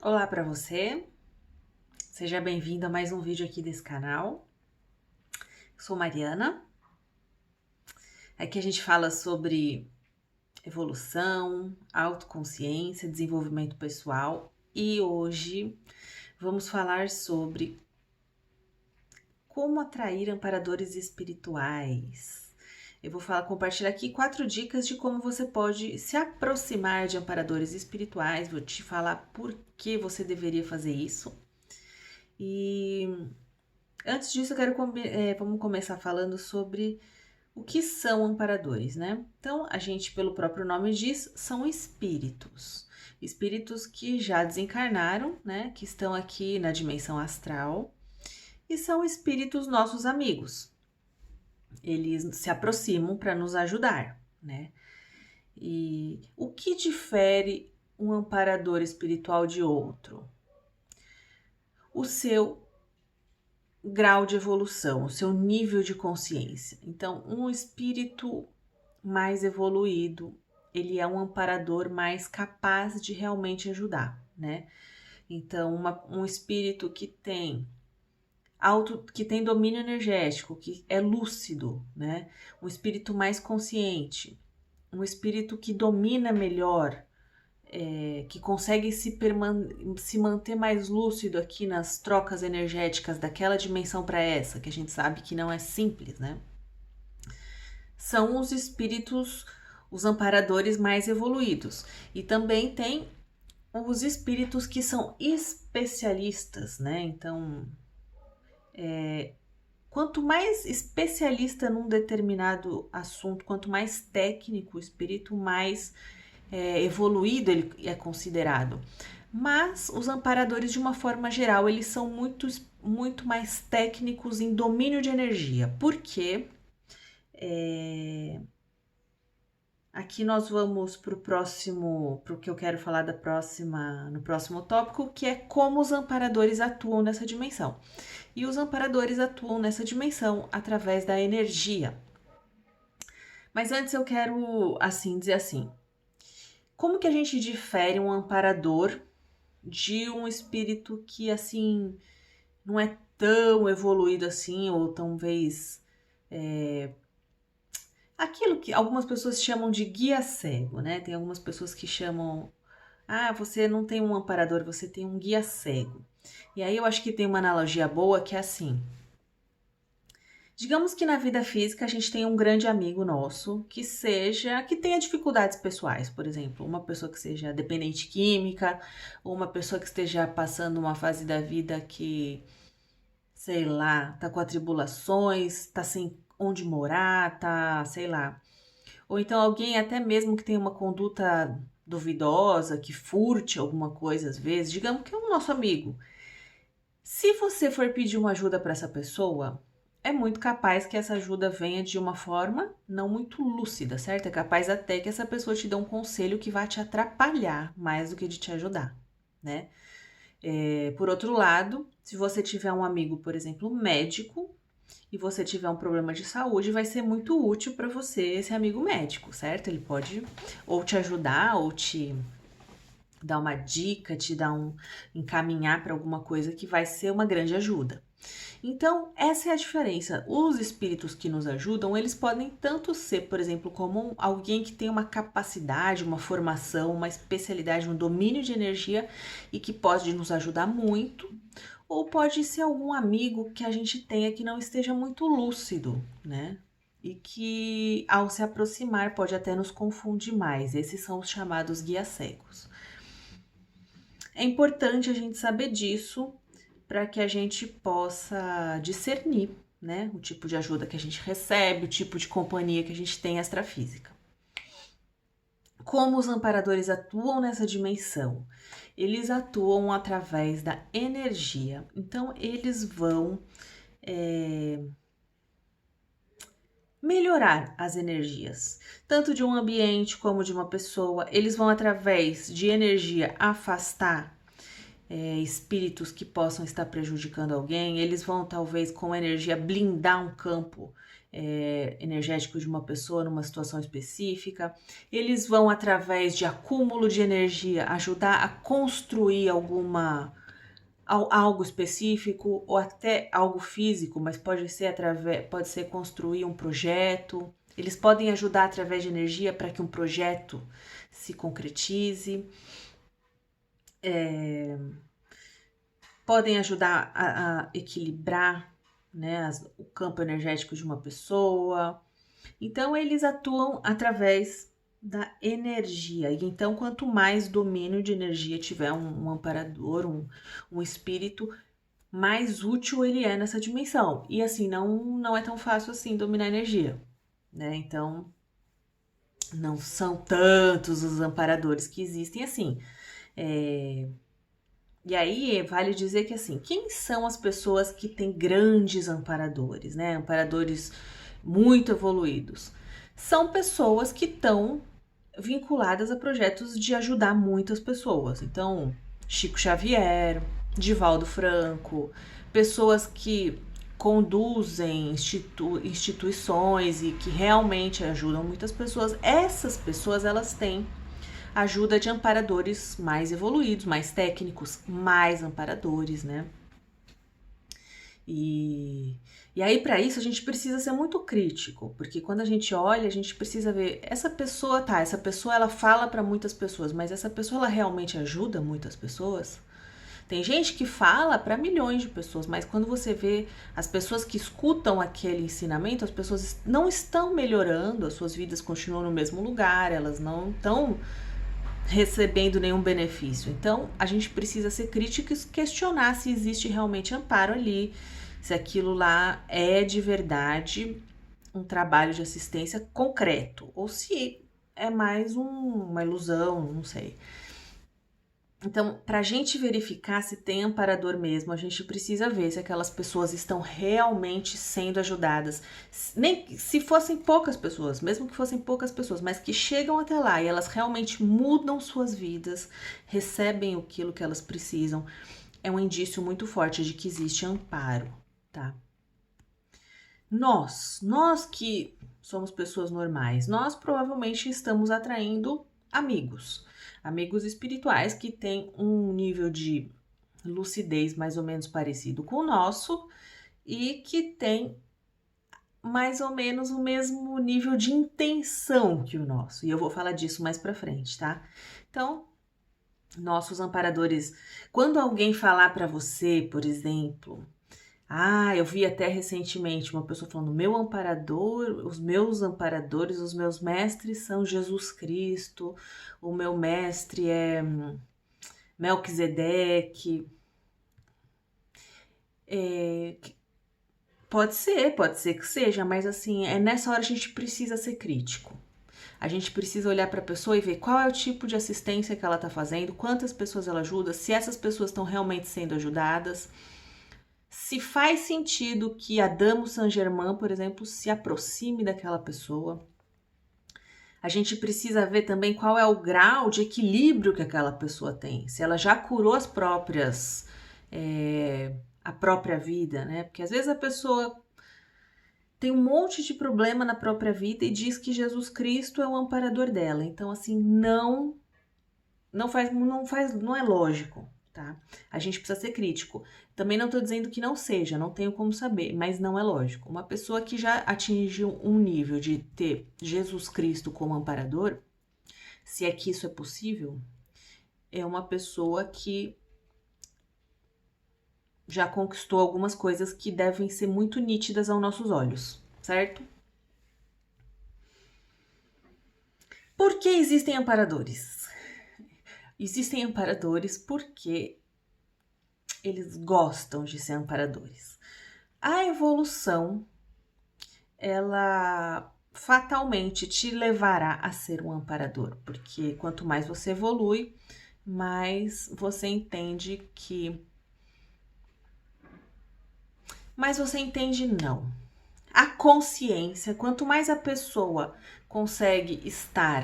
Olá para você, seja bem-vindo a mais um vídeo aqui desse canal. Eu sou Mariana, aqui a gente fala sobre evolução, autoconsciência, desenvolvimento pessoal e hoje vamos falar sobre como atrair amparadores espirituais. Eu vou compartilhar aqui 4 dicas de como você pode se aproximar de amparadores espirituais, vou te falar por que você deveria fazer isso. E antes disso, vamos começar falando sobre o que são amparadores, né? Então, a gente, pelo próprio nome diz, são espíritos. Espíritos que já desencarnaram, né? Que estão aqui na dimensão astral e são espíritos nossos amigos. Eles se aproximam para nos ajudar, né? E o que difere um amparador espiritual de outro? O seu grau de evolução, o seu nível de consciência. Então, um espírito mais evoluído, ele é um amparador mais capaz de realmente ajudar, né? Então, um espírito que tem domínio energético, que é lúcido, né? Um espírito mais consciente, um espírito que domina melhor, que consegue se manter mais lúcido aqui nas trocas energéticas daquela dimensão para essa, que a gente sabe que não é simples, né? São os espíritos, os amparadores mais evoluídos. E também tem os espíritos que são especialistas, né? Então, quanto mais especialista num determinado assunto, quanto mais técnico o espírito, mais evoluído ele é considerado. Mas os amparadores, de uma forma geral, eles são muito mais técnicos em domínio de energia. Por quê? Aqui nós vamos para o que eu quero falar no próximo tópico, que é como os amparadores atuam nessa dimensão. E os amparadores atuam nessa dimensão através da energia. Mas antes eu quero dizer assim, como que a gente difere um amparador de um espírito que assim não é tão evoluído assim, ou talvez aquilo que algumas pessoas chamam de guia cego, né? Tem algumas pessoas que chamam, você não tem um amparador, você tem um guia cego. E aí eu acho que tem uma analogia boa que é assim. Digamos que na vida física a gente tem um grande amigo nosso que tenha dificuldades pessoais, por exemplo, uma pessoa que seja dependente química, ou uma pessoa que esteja passando uma fase da vida que, sei lá, tá com atribulações, tá sem onde morar, tá, sei lá. Ou então alguém até mesmo que tem uma conduta duvidosa, que furte alguma coisa às vezes, digamos que é um nosso amigo. Se você for pedir uma ajuda para essa pessoa, é muito capaz que essa ajuda venha de uma forma não muito lúcida, certo? É capaz até que essa pessoa te dê um conselho que vai te atrapalhar mais do que de te ajudar, né? Por outro lado, se você tiver um amigo, por exemplo, médico, e você tiver um problema de saúde, vai ser muito útil para você esse amigo médico, certo? Ele pode ou te ajudar, ou te dar uma dica, encaminhar para alguma coisa que vai ser uma grande ajuda. Então, essa é a diferença. Os espíritos que nos ajudam, eles podem tanto ser, por exemplo, como alguém que tem uma capacidade, uma formação, uma especialidade, um domínio de energia e que pode nos ajudar muito, ou pode ser algum amigo que a gente tenha que não esteja muito lúcido, né? E que ao se aproximar pode até nos confundir mais. Esses são os chamados guias cegos. É importante a gente saber disso para que a gente possa discernir, né, o tipo de ajuda que a gente recebe, o tipo de companhia que a gente tem extrafísica. Como os amparadores atuam nessa dimensão? Eles atuam através da energia. Então, eles vão melhorar as energias, tanto de um ambiente como de uma pessoa. Eles vão, através de energia, afastar espíritos que possam estar prejudicando alguém. Eles vão, talvez, com energia, blindar um campo energético de uma pessoa numa situação específica. Eles vão, através de acúmulo de energia, ajudar a construir algo específico ou até algo físico, mas pode ser construir um projeto. Eles podem ajudar através de energia para que um projeto se concretize. Podem ajudar a equilibrar, né, o campo energético de uma pessoa. Então, eles atuam através da energia. E então, quanto mais domínio de energia tiver um amparador, um espírito, mais útil ele é nessa dimensão. E assim, não é tão fácil assim dominar energia, né? Então, não são tantos os amparadores que existem assim. E aí, vale dizer que assim, quem são as pessoas que têm grandes amparadores, né? Amparadores muito evoluídos? São pessoas que estão vinculadas a projetos de ajudar muitas pessoas. Então, Chico Xavier, Divaldo Franco, pessoas que conduzem instituições e que realmente ajudam muitas pessoas. Essas pessoas, elas têm ajuda de amparadores mais evoluídos, mais técnicos, mais amparadores, né? E aí, para isso, a gente precisa ser muito crítico, porque quando a gente olha, a gente precisa ver, essa pessoa ela fala para muitas pessoas, mas essa pessoa, ela realmente ajuda muitas pessoas? Tem gente que fala para milhões de pessoas, mas quando você vê as pessoas que escutam aquele ensinamento, as pessoas não estão melhorando, as suas vidas continuam no mesmo lugar, elas não estão recebendo nenhum benefício. Então, a gente precisa ser crítico e questionar se existe realmente amparo ali, se aquilo lá é de verdade um trabalho de assistência concreto, ou se é mais uma ilusão, não sei. Então, para a gente verificar se tem amparador mesmo, a gente precisa ver se aquelas pessoas estão realmente sendo ajudadas. Nem se fossem poucas pessoas, mesmo que fossem poucas pessoas, mas que chegam até lá e elas realmente mudam suas vidas, recebem aquilo que elas precisam, é um indício muito forte de que existe amparo, tá? Nós que somos pessoas normais, nós provavelmente estamos atraindo amigos espirituais que têm um nível de lucidez mais ou menos parecido com o nosso e que tem mais ou menos o mesmo nível de intenção que o nosso. E eu vou falar disso mais pra frente, tá? Então, nossos amparadores, quando alguém falar para você, por exemplo, eu vi até recentemente uma pessoa falando, meu amparador, os meus amparadores, os meus mestres são Jesus Cristo, o meu mestre é Melquisedeque. Pode ser que seja, mas assim, nessa hora a gente precisa ser crítico. A gente precisa olhar para a pessoa e ver qual é o tipo de assistência que ela está fazendo, quantas pessoas ela ajuda, se essas pessoas estão realmente sendo ajudadas. Se faz sentido que a Dama Saint-Germain, por exemplo, se aproxime daquela pessoa. A gente precisa ver também qual é o grau de equilíbrio que aquela pessoa tem. Se ela já curou a própria vida, né? Porque às vezes a pessoa tem um monte de problema na própria vida e diz que Jesus Cristo é o amparador dela. Então, assim, não é lógico. Tá? A gente precisa ser crítico. Também não estou dizendo que não seja, não tenho como saber, mas não é lógico. Uma pessoa que já atingiu um nível de ter Jesus Cristo como amparador, se é que isso é possível, é uma pessoa que já conquistou algumas coisas que devem ser muito nítidas aos nossos olhos, certo? Por que existem amparadores? Existem amparadores porque eles gostam de ser amparadores. A evolução, ela fatalmente te levará a ser um amparador, porque quanto mais você evolui, mais você entende que... Mas você entende não. A consciência, quanto mais a pessoa consegue estar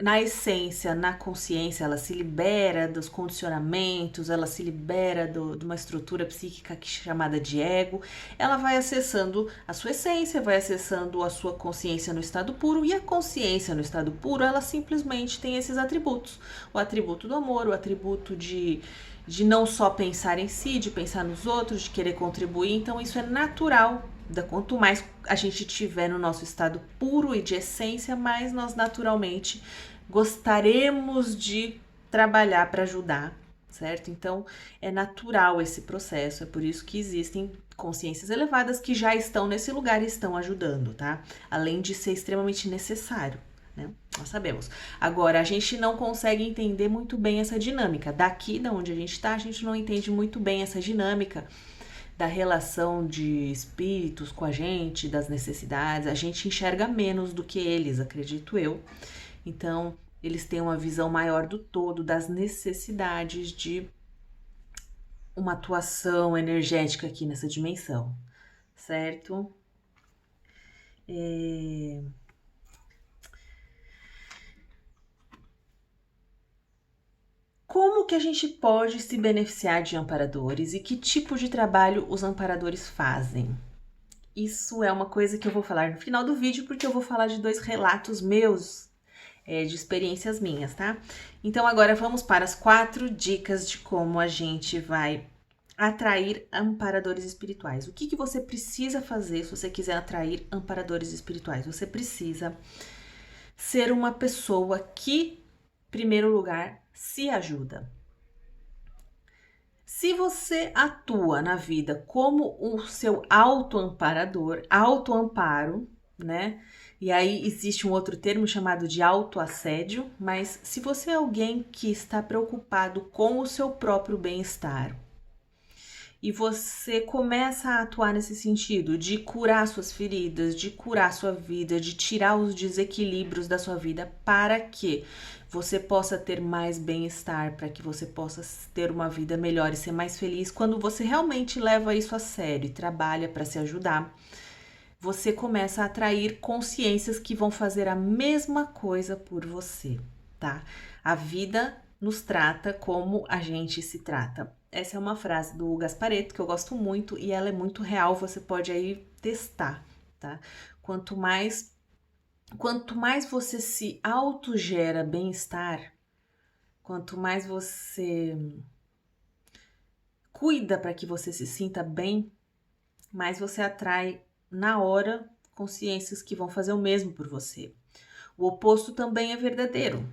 na essência, na consciência, ela se libera dos condicionamentos, ela se libera de uma estrutura psíquica chamada de ego, ela vai acessando a sua essência, vai acessando a sua consciência no estado puro, e a consciência no estado puro, ela simplesmente tem esses atributos. O atributo do amor, o atributo de não só pensar em si, de pensar nos outros, de querer contribuir. Então isso é natural. Quanto mais a gente tiver no nosso estado puro e de essência, mais nós naturalmente gostaremos de trabalhar para ajudar, certo? Então é natural esse processo, é por isso que existem consciências elevadas que já estão nesse lugar e estão ajudando, tá? Além de ser extremamente necessário, né? Nós sabemos. Agora, a gente não consegue entender muito bem essa dinâmica. Daqui, da onde a gente tá, a gente não entende muito bem essa dinâmica da relação de espíritos com a gente, das necessidades. A gente enxerga menos do que eles, acredito eu. Então, eles têm uma visão maior do todo, das necessidades de uma atuação energética aqui nessa dimensão, certo? Como que a gente pode se beneficiar de amparadores e que tipo de trabalho os amparadores fazem? Isso é uma coisa que eu vou falar no final do vídeo, porque eu vou falar de 2 relatos meus, de experiências minhas, tá? Então agora vamos para as 4 dicas de como a gente vai atrair amparadores espirituais. O que você precisa fazer se você quiser atrair amparadores espirituais? Você precisa ser uma pessoa que, em primeiro lugar, se ajuda. Se você atua na vida como o seu autoamparador, autoamparo, né? E aí existe um outro termo chamado de autoassédio, mas se você é alguém que está preocupado com o seu próprio bem-estar e você começa a atuar nesse sentido de curar suas feridas, de curar sua vida, de tirar os desequilíbrios da sua vida para que você possa ter mais bem-estar, para que você possa ter uma vida melhor e ser mais feliz, quando você realmente leva isso a sério e trabalha para se ajudar, você começa a atrair consciências que vão fazer a mesma coisa por você, tá? A vida nos trata como a gente se trata. Essa é uma frase do Gasparetto que eu gosto muito e ela é muito real, você pode aí testar, tá? Quanto mais você se autogera bem-estar, quanto mais você cuida para que você se sinta bem, mais você atrai na hora consciências que vão fazer o mesmo por você. O oposto também é verdadeiro.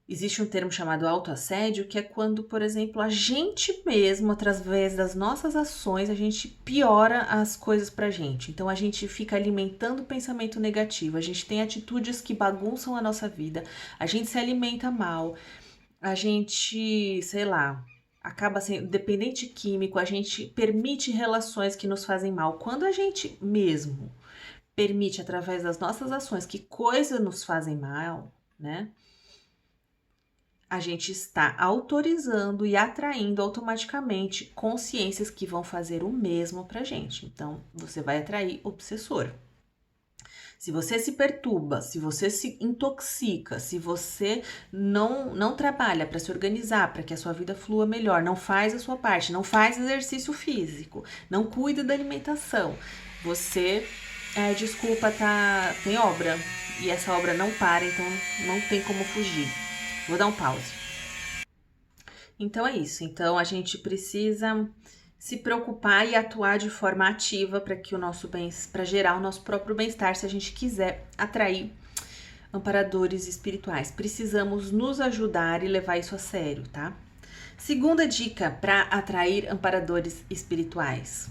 Existe um termo chamado autoassédio, que é quando, por exemplo, a gente mesmo, através das nossas ações, a gente piora as coisas pra gente. Então, a gente fica alimentando o pensamento negativo, a gente tem atitudes que bagunçam a nossa vida, a gente se alimenta mal, a gente, sei lá, acaba sendo dependente químico, a gente permite relações que nos fazem mal. Quando a gente mesmo permite, através das nossas ações, que coisas nos fazem mal, né? A gente está autorizando e atraindo automaticamente consciências que vão fazer o mesmo pra gente. Então, você vai atrair obsessor. Se você se perturba, se você se intoxica, se você não trabalha para se organizar, para que a sua vida flua melhor, não faz a sua parte, não faz exercício físico, não cuida da alimentação, você, desculpa, tem obra e essa obra não para, então não tem como fugir. Vou dar um pause. Então é isso. Então a gente precisa se preocupar e atuar de forma ativa para que o nosso bem, para gerar o nosso próprio bem-estar, se a gente quiser atrair amparadores espirituais. Precisamos nos ajudar e levar isso a sério, tá? Segunda dica para atrair amparadores espirituais.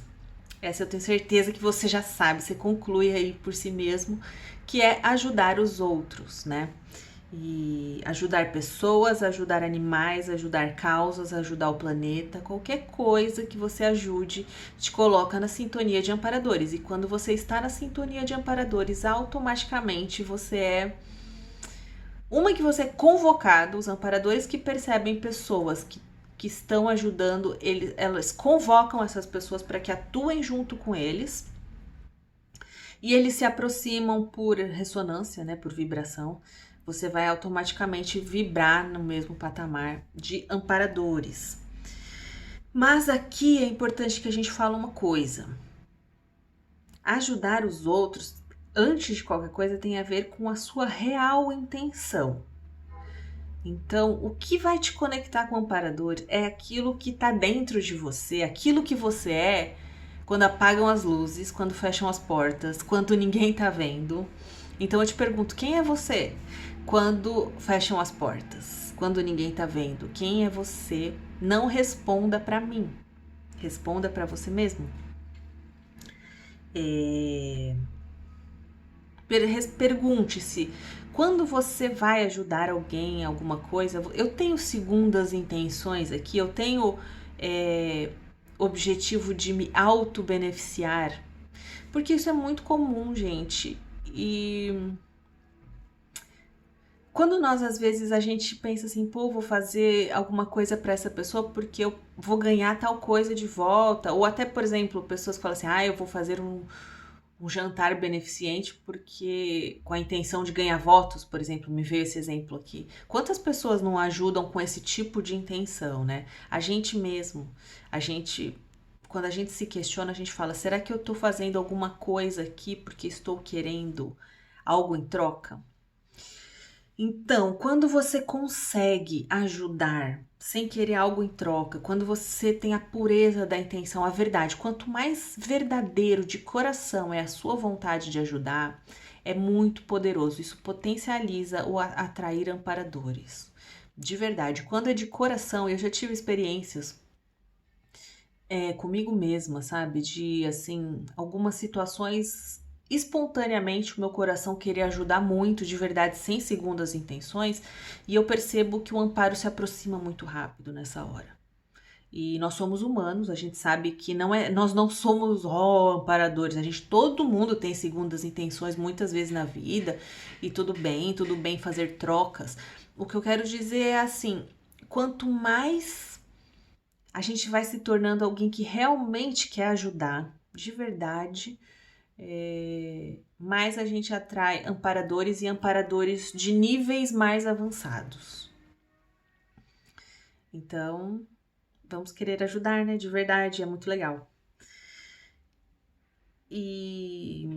Essa eu tenho certeza que você já sabe, você conclui aí por si mesmo, que é ajudar os outros, né? E ajudar pessoas, ajudar animais, ajudar causas, ajudar o planeta, qualquer coisa que você ajude te coloca na sintonia de amparadores. E quando você está na sintonia de amparadores, automaticamente você é você é convocado, os amparadores que percebem pessoas que estão ajudando, elas convocam essas pessoas para que atuem junto com eles. E eles se aproximam por ressonância, né, por vibração, você vai automaticamente vibrar no mesmo patamar de amparadores. Mas aqui é importante que a gente fale uma coisa. Ajudar os outros, antes de qualquer coisa, tem a ver com a sua real intenção. Então, o que vai te conectar com o amparador é aquilo que está dentro de você, aquilo que você é quando apagam as luzes, quando fecham as portas, quando ninguém está vendo. Então eu te pergunto, quem é você quando fecham as portas, quando ninguém está vendo? Quem é você? Não responda para mim, responda para você mesmo. Pergunte-se, quando você vai ajudar alguém em alguma coisa, eu tenho segundas intenções aqui, eu tenho objetivo de me auto-beneficiar, porque isso é muito comum, gente. E quando nós, às vezes, a gente pensa assim, pô, vou fazer alguma coisa para essa pessoa porque eu vou ganhar tal coisa de volta, ou até, por exemplo, pessoas que falam assim, eu vou fazer um jantar beneficente porque com a intenção de ganhar votos, por exemplo, me veio esse exemplo aqui. Quantas pessoas não ajudam com esse tipo de intenção, né? A gente mesmo, quando a gente se questiona, a gente fala, será que eu tô fazendo alguma coisa aqui porque estou querendo algo em troca? Então, quando você consegue ajudar sem querer algo em troca, quando você tem a pureza da intenção, a verdade, quanto mais verdadeiro de coração é a sua vontade de ajudar, é muito poderoso. Isso potencializa o atrair amparadores. De verdade, quando é de coração, eu já tive experiências comigo mesma, sabe? De, assim, algumas situações espontaneamente o meu coração queria ajudar muito, de verdade, sem segundas intenções, e eu percebo que o amparo se aproxima muito rápido nessa hora. E nós somos humanos, a gente sabe que nós não somos amparadores, todo mundo tem segundas intenções muitas vezes na vida, e tudo bem fazer trocas. O que eu quero dizer é assim, quanto mais a gente vai se tornando alguém que realmente quer ajudar, de verdade, mais a gente atrai amparadores e amparadores de níveis mais avançados. Então, vamos querer ajudar, né? De verdade, é muito legal. E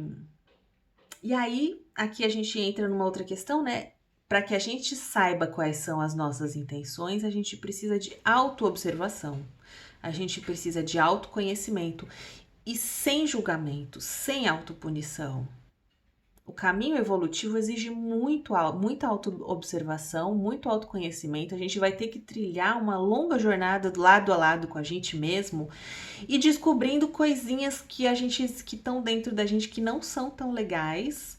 aí, aqui a gente entra numa outra questão, né? Para que a gente saiba quais são as nossas intenções, a gente precisa de autoobservação, a gente precisa de autoconhecimento e sem julgamento, sem autopunição. O caminho evolutivo exige muita autoobservação, muito autoconhecimento. A gente vai ter que trilhar uma longa jornada lado a lado com a gente mesmo e descobrindo coisinhas que estão dentro da gente que não são tão legais.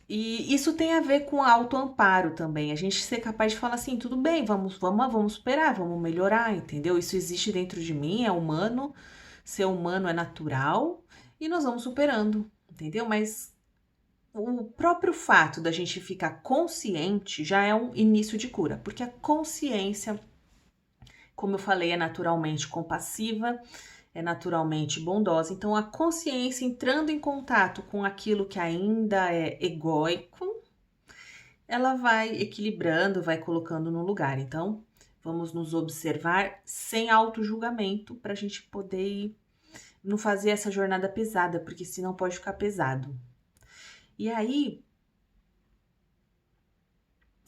E isso tem a ver com autoamparo também. A gente ser capaz de falar assim, tudo bem, vamos superar, vamos melhorar, entendeu? Isso existe dentro de mim, é humano, ser humano é natural e nós vamos superando, entendeu? Mas o próprio fato da gente ficar consciente já é um início de cura, porque a consciência, como eu falei, é naturalmente compassiva, é naturalmente bondosa. Então, a consciência entrando em contato com aquilo que ainda é egóico, ela vai equilibrando, vai colocando no lugar. Então, vamos nos observar sem auto-julgamento para a gente poder não fazer essa jornada pesada, porque senão pode ficar pesado. E aí,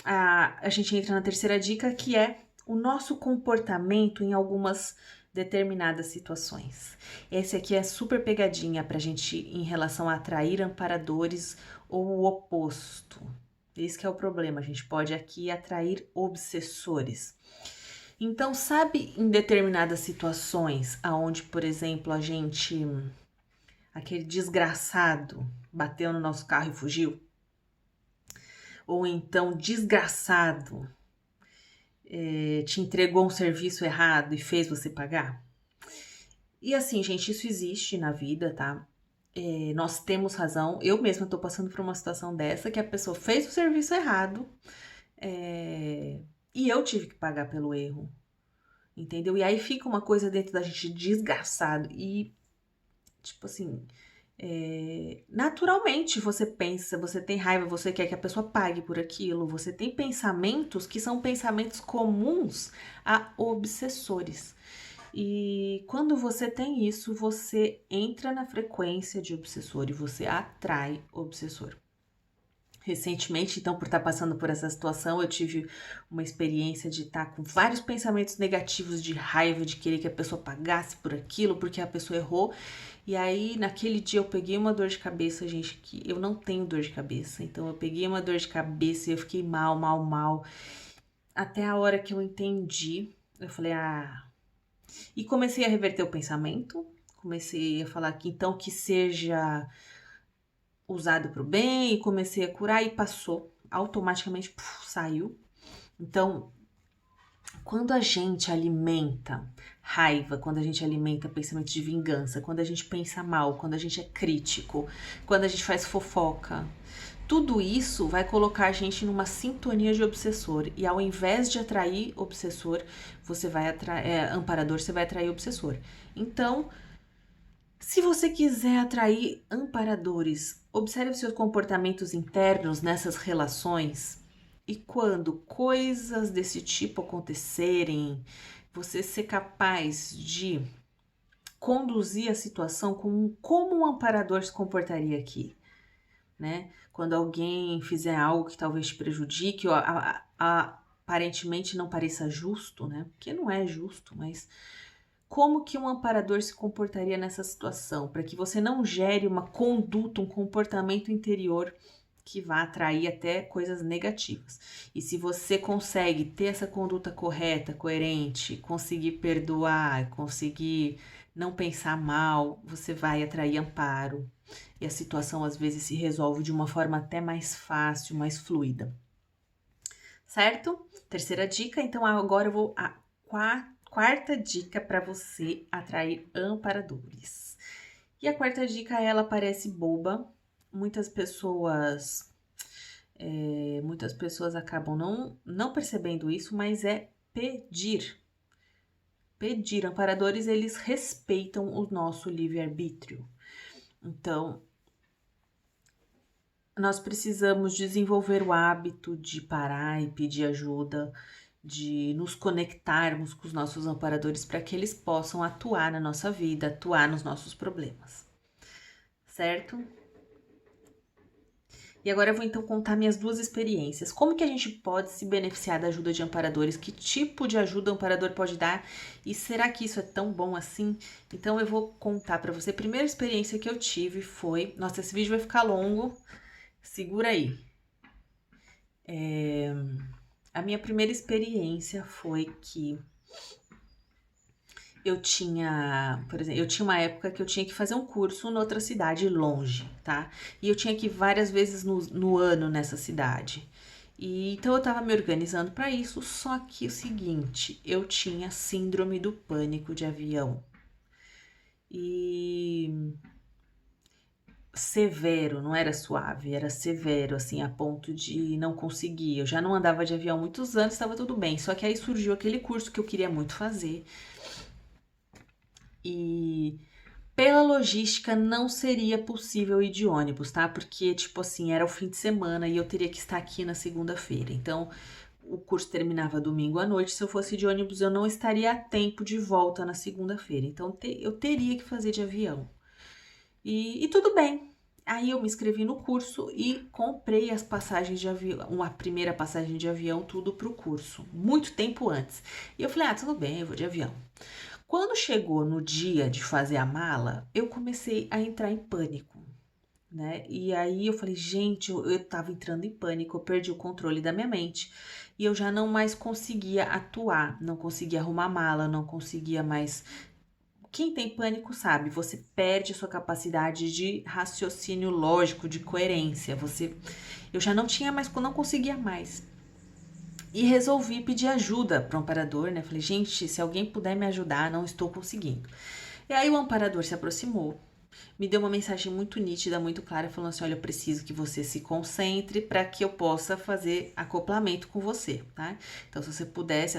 a gente entra na terceira dica, que é o nosso comportamento em algumas determinadas situações. Esse aqui é super pegadinha pra gente em relação a atrair amparadores ou o oposto. Esse que é o problema, a gente pode aqui atrair obsessores. Então, sabe em determinadas situações aonde, por exemplo, aquele desgraçado bateu no nosso carro e fugiu? Ou então desgraçado te entregou um serviço errado e fez você pagar? E assim, gente, isso existe na vida, tá? Nós temos razão. Eu mesma tô passando por uma situação dessa, que a pessoa fez o serviço errado e eu tive que pagar pelo erro, entendeu? E aí fica uma coisa dentro da gente desgraçado e, tipo assim, naturalmente você pensa, você tem raiva, você quer que a pessoa pague por aquilo, você tem pensamentos que são pensamentos comuns a obsessores. E quando você tem isso, você entra na frequência de obsessor e você atrai obsessor. Recentemente, então, por estar passando por essa situação, eu tive uma experiência de estar com vários pensamentos negativos de raiva, de querer que a pessoa pagasse por aquilo, porque a pessoa errou. E aí, naquele dia, eu peguei uma dor de cabeça, gente, que eu não tenho dor de cabeça. Então, eu peguei uma dor de cabeça e eu fiquei mal, mal, mal. Até a hora que eu entendi, eu falei, ah. E comecei a reverter o pensamento, comecei a falar que então que seja usado para o bem, e comecei a curar e passou. Automaticamente saiu. Então, quando a gente alimenta raiva, quando a gente alimenta pensamento de vingança, quando a gente pensa mal, quando a gente é crítico, quando a gente faz fofoca, tudo isso vai colocar a gente numa sintonia de obsessor. E ao invés de atrair obsessor, você vai atrair amparador, você vai atrair obsessor. Então, se você quiser atrair amparadores, observe seus comportamentos internos nessas relações e quando coisas desse tipo acontecerem, você ser capaz de conduzir a situação como um amparador se comportaria aqui, né? Quando alguém fizer algo que talvez te prejudique ou aparentemente não pareça justo, né? Porque não é justo, mas como que um amparador se comportaria nessa situação, para que você não gere uma conduta, um comportamento interior que vá atrair até coisas negativas. E se você consegue ter essa conduta correta, coerente, conseguir perdoar, conseguir não pensar mal, você vai atrair amparo. E a situação às vezes se resolve de uma forma até mais fácil, mais fluida. Certo? Terceira dica, então agora eu vou a quarta dica para você atrair amparadores. E a quarta dica, ela parece boba. Muitas pessoas acabam não percebendo isso, mas é pedir. Pedir. Amparadores, eles respeitam o nosso livre-arbítrio. Então, nós precisamos desenvolver o hábito de parar e pedir ajuda, de nos conectarmos com os nossos amparadores para que eles possam atuar na nossa vida, atuar nos nossos problemas. Certo? E agora eu vou então contar minhas duas experiências. Como que a gente pode se beneficiar da ajuda de amparadores? Que tipo de ajuda o amparador pode dar? E será que isso é tão bom assim? Então eu vou contar para você. A primeira experiência que eu tive foi... Nossa, esse vídeo vai ficar longo. Segura aí. A minha primeira experiência foi que por exemplo, eu tinha uma época que eu tinha que fazer um curso em outra cidade longe, tá? E eu tinha que ir várias vezes no ano nessa cidade. E então eu tava me organizando para isso, só que o seguinte, eu tinha síndrome do pânico de avião. E severo, não era suave, era severo, assim, a ponto de não conseguir. Eu já não andava de avião há muitos anos, estava tudo bem. Só que aí surgiu aquele curso que eu queria muito fazer. E pela logística não seria possível ir de ônibus, tá? Porque, tipo assim, era o fim de semana e eu teria que estar aqui na segunda-feira. Então, o curso terminava domingo à noite. Se eu fosse de ônibus, eu não estaria a tempo de volta na segunda-feira. Então, eu teria que fazer de avião. E tudo bem. Aí eu me inscrevi no curso e comprei as passagens de avião, a primeira passagem de avião, tudo pro curso, muito tempo antes. E eu falei, ah, tudo bem, eu vou de avião. Quando chegou no dia de fazer a mala, eu comecei a entrar em pânico, né? E aí eu falei, gente, eu tava entrando em pânico, eu perdi o controle da minha mente e eu já não mais conseguia atuar, não conseguia arrumar mala, não conseguia mais. Quem tem pânico sabe, você perde a sua capacidade de raciocínio lógico, de coerência. Eu já não tinha mais, não conseguia mais. E resolvi pedir ajuda para o amparador, né? Falei, gente, se alguém puder me ajudar, não estou conseguindo. E aí o amparador se aproximou, me deu uma mensagem muito nítida, muito clara, falando assim: olha, eu preciso que você se concentre para que eu possa fazer acoplamento com você, tá? Então, se você pudesse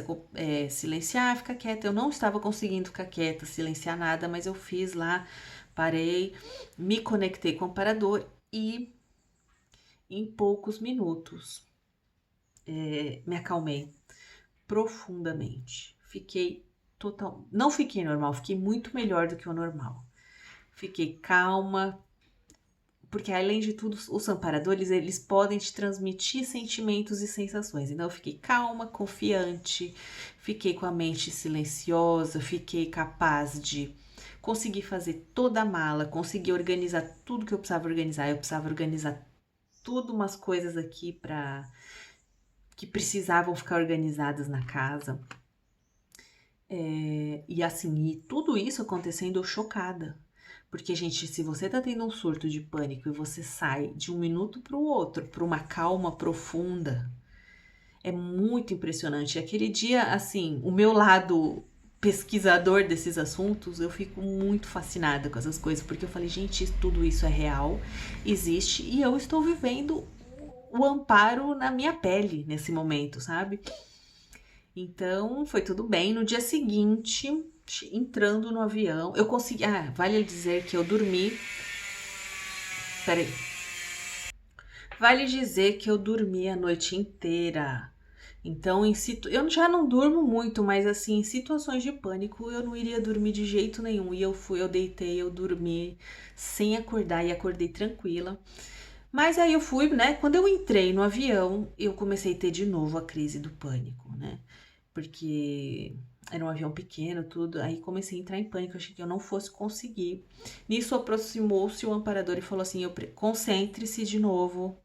silenciar, ficar quieta. Eu não estava conseguindo ficar quieta, silenciar nada, mas eu fiz lá Parei, me conectei com o amparador e em poucos minutos me acalmei profundamente. Não fiquei normal, fiquei muito melhor do que o normal. Fiquei calma, porque além de tudo, os amparadores, eles podem te transmitir sentimentos e sensações. Então eu fiquei calma, confiante, fiquei com a mente silenciosa, fiquei capaz de conseguir fazer toda a mala, conseguir organizar tudo que eu precisava organizar. Eu precisava organizar tudo umas coisas aqui para que precisavam ficar organizadas na casa. E assim, e tudo isso acontecendo eu chocada. Porque, gente, se você tá tendo um surto de pânico e você sai de um minuto para o outro, para uma calma profunda, é muito impressionante. Aquele dia, assim, o meu lado pesquisador desses assuntos, eu fico muito fascinada com essas coisas, porque eu falei, gente, tudo isso é real, existe, e eu estou vivendo o amparo na minha pele nesse momento, sabe? Então, foi tudo bem. No dia seguinte, entrando no avião, eu consegui. Ah, vale dizer que eu dormi. Peraí. Vale dizer que eu dormi a noite inteira. Então, eu já não durmo muito, mas assim, em situações de pânico, eu não iria dormir de jeito nenhum. E eu deitei, eu dormi sem acordar e acordei tranquila. Mas aí eu fui, né? Quando eu entrei no avião, eu comecei a ter de novo a crise do pânico, né? Porque era um avião pequeno, tudo. Aí comecei a entrar em pânico, achei que eu não fosse conseguir. Nisso aproximou-se o amparador e falou assim: concentre-se de novo,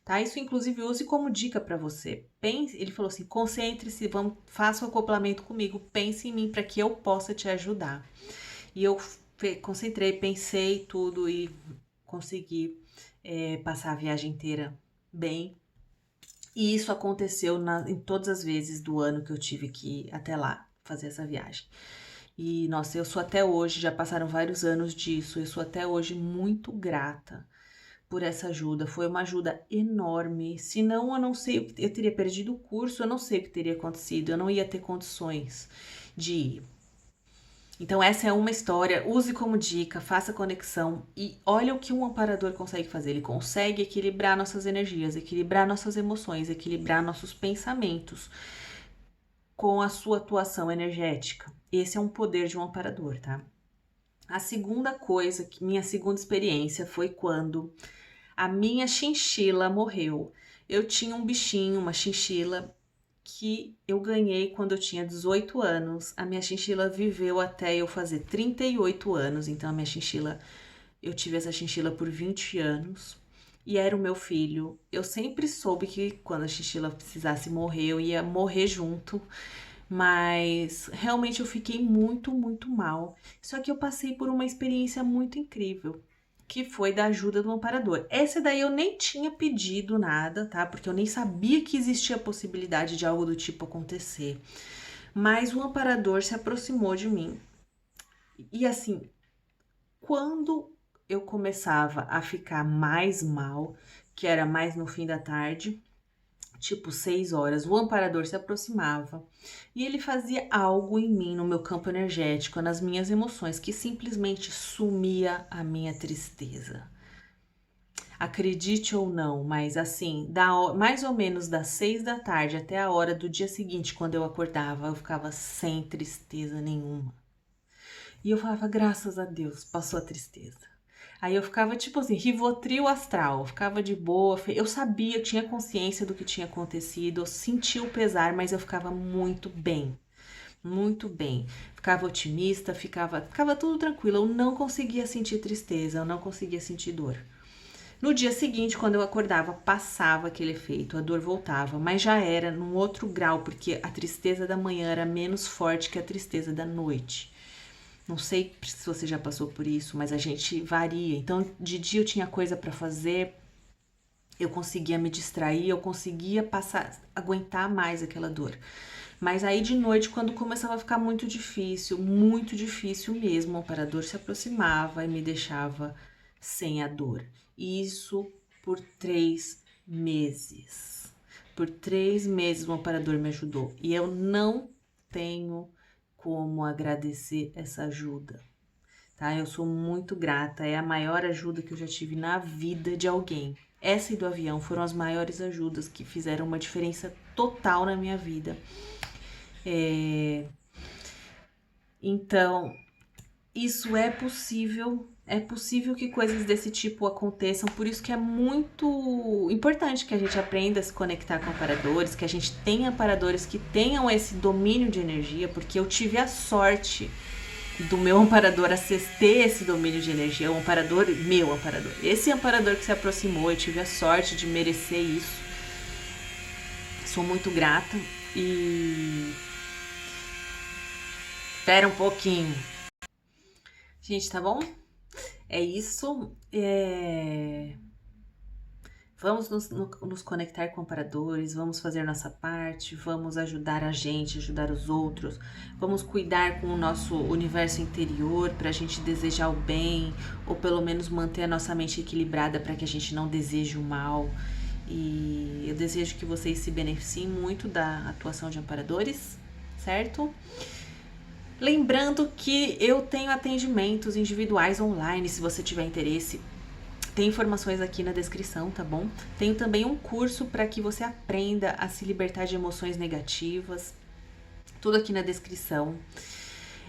tá? Isso inclusive use como dica para você. Pense, ele falou assim: concentre-se, vamos, faça o acoplamento comigo, pense em mim para que eu possa te ajudar. E eu concentrei, pensei tudo e consegui passar a viagem inteira bem. E isso aconteceu em todas as vezes do ano que eu tive que ir até lá fazer essa viagem. E nossa, eu sou até hoje, já passaram vários anos disso, eu sou até hoje muito grata por essa ajuda. Foi uma ajuda enorme. Senão, eu não sei, eu teria perdido o curso, eu não sei o que teria acontecido, eu não ia ter condições de ir. Então, essa é uma história. Use como dica, faça conexão e olha o que um amparador consegue fazer. Ele consegue equilibrar nossas energias, equilibrar nossas emoções, equilibrar nossos pensamentos com a sua atuação energética. Esse é um poder de um amparador, tá? A segunda coisa, minha segunda experiência foi quando a minha chinchila morreu. Eu tinha um bichinho, uma chinchila, que eu ganhei quando eu tinha 18 anos. A minha chinchila viveu até eu fazer 38 anos. Então, eu tive essa chinchila por 20 anos. E era o meu filho. Eu sempre soube que quando a chinchila precisasse morrer, eu ia morrer junto. Mas realmente eu fiquei muito, muito mal. Só que eu passei por uma experiência muito incrível, que foi da ajuda do amparador. Essa daí eu nem tinha pedido nada, tá? Porque eu nem sabia que existia a possibilidade de algo do tipo acontecer. Mas o amparador se aproximou de mim. E assim, quando eu começava a ficar mais mal, que era mais no fim da tarde, tipo 6 horas, o amparador se aproximava e ele fazia algo em mim, no meu campo energético, nas minhas emoções, que simplesmente sumia a minha tristeza. Acredite ou não, mas assim, mais ou menos das 6 da tarde até a hora do dia seguinte, quando eu acordava, eu ficava sem tristeza nenhuma. E eu falava, graças a Deus, passou a tristeza. Aí eu ficava tipo assim, Rivotril astral, eu ficava de boa, eu sabia, eu tinha consciência do que tinha acontecido, eu sentia o pesar, mas eu ficava muito bem, muito bem. Ficava otimista, ficava tudo tranquilo, eu não conseguia sentir tristeza, eu não conseguia sentir dor. No dia seguinte, quando eu acordava, passava aquele efeito, a dor voltava, mas já era num outro grau, porque a tristeza da manhã era menos forte que a tristeza da noite. Não sei se você já passou por isso, mas a gente varia. Então, de dia eu tinha coisa para fazer, eu conseguia me distrair, eu conseguia aguentar mais aquela dor. Mas aí de noite, quando começava a ficar muito difícil mesmo, o amparador se aproximava e me deixava sem a dor. Isso por 3 meses. Por 3 meses o amparador me ajudou. E eu não tenho como agradecer essa ajuda. tá? Eu sou muito grata, é a maior ajuda que eu já tive na vida de alguém. Essa e do avião foram as maiores ajudas que fizeram uma diferença total na minha vida. Então, isso é possível que coisas desse tipo aconteçam, por isso que é muito importante que a gente aprenda a se conectar com amparadores, que a gente tenha amparadores que tenham esse domínio de energia, porque eu tive a sorte do meu amparador ter esse domínio de energia, meu amparador. Esse amparador que se aproximou, eu tive a sorte de merecer isso. Sou muito grata e... Espera um pouquinho. Gente, tá bom? É isso. Vamos nos conectar com amparadores, vamos fazer nossa parte, vamos ajudar a gente, ajudar os outros, vamos cuidar com o nosso universo interior para a gente desejar o bem, ou pelo menos manter a nossa mente equilibrada para que a gente não deseje o mal. E eu desejo que vocês se beneficiem muito da atuação de amparadores, certo? Lembrando que eu tenho atendimentos individuais online, se você tiver interesse. Tem informações aqui na descrição, tá bom? Tenho também um curso para que você aprenda a se libertar de emoções negativas. Tudo aqui na descrição.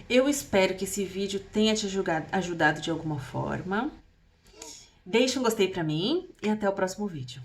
Eu espero que esse vídeo tenha te ajudado de alguma forma. Deixe um gostei para mim e até o próximo vídeo.